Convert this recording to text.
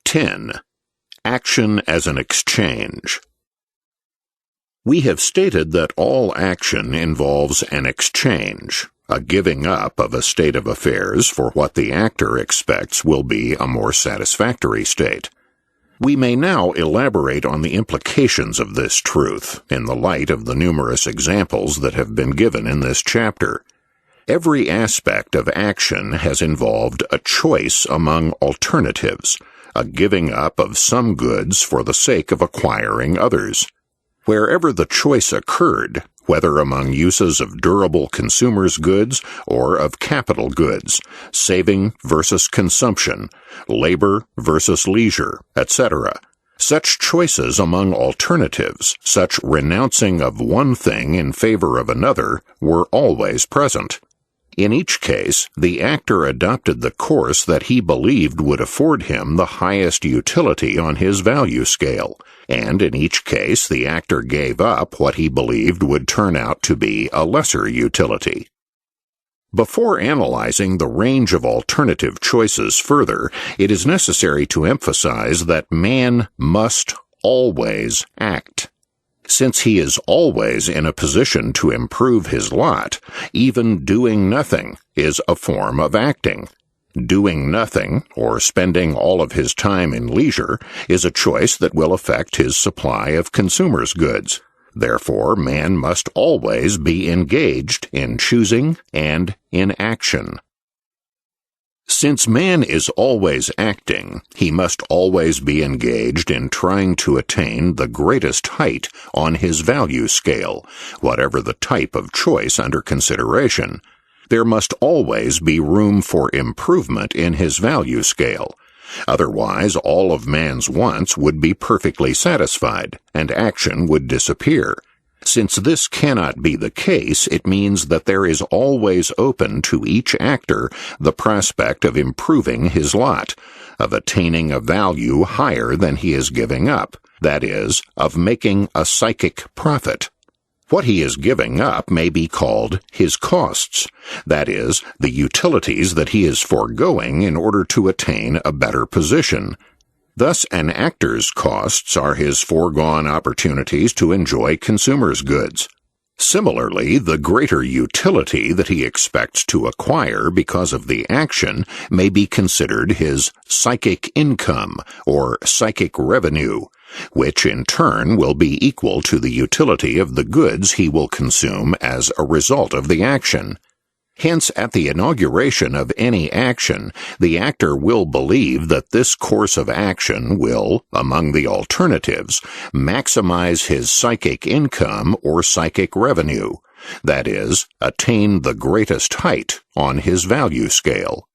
10. Action as an exchange. We have stated that all action involves an exchange, a giving up of a state of affairs for what the actor expects will be a more satisfactory state. We may now elaborate on the implications of this truth in the light of the numerous examples that have been given in this chapter. Every aspect of action has involved a choice among alternatives, a giving up of some goods for the sake of acquiring others. Wherever the choice occurred, whether among uses of durable consumers' goods or of capital goods, saving versus consumption, labor versus leisure, etc., such choices among alternatives, such renouncing of one thing in favor of another, were always present. In each case, the actor adopted the course that he believed would afford him the highest utility on his value scale, and in each case the actor gave up what he believed would turn out to be a lesser utility. Before analyzing the range of alternative choices further, it is necessary to emphasize that man must always act. Since he is always in a position to improve his lot, even doing nothing is a form of acting. Doing nothing, or spending all of his time in leisure, is a choice that will affect his supply of consumers' goods. Therefore, man must always be engaged in choosing and in action. Since man is always acting, he must always be engaged in trying to attain the greatest height on his value scale, whatever the type of choice under consideration. There must always be room for improvement in his value scale. Otherwise, all of man's wants would be perfectly satisfied, and action would disappear. Since this cannot be the case, it means that there is always open to each actor the prospect of improving his lot, of attaining a value higher than he is giving up, that is, of making a psychic profit. What he is giving up may be called his costs, that is, the utilities that he is foregoing in order to attain a better position. Thus, an actor's costs are his foregone opportunities to enjoy consumers' goods. Similarly, the greater utility that he expects to acquire because of the action may be considered his psychic income or psychic revenue, which in turn will be equal to the utility of the goods he will consume as a result of the action. Hence, at the inauguration of any action, the actor will believe that this course of action will, among the alternatives, maximize his psychic income or psychic revenue, that is, attain the greatest height on his value scale.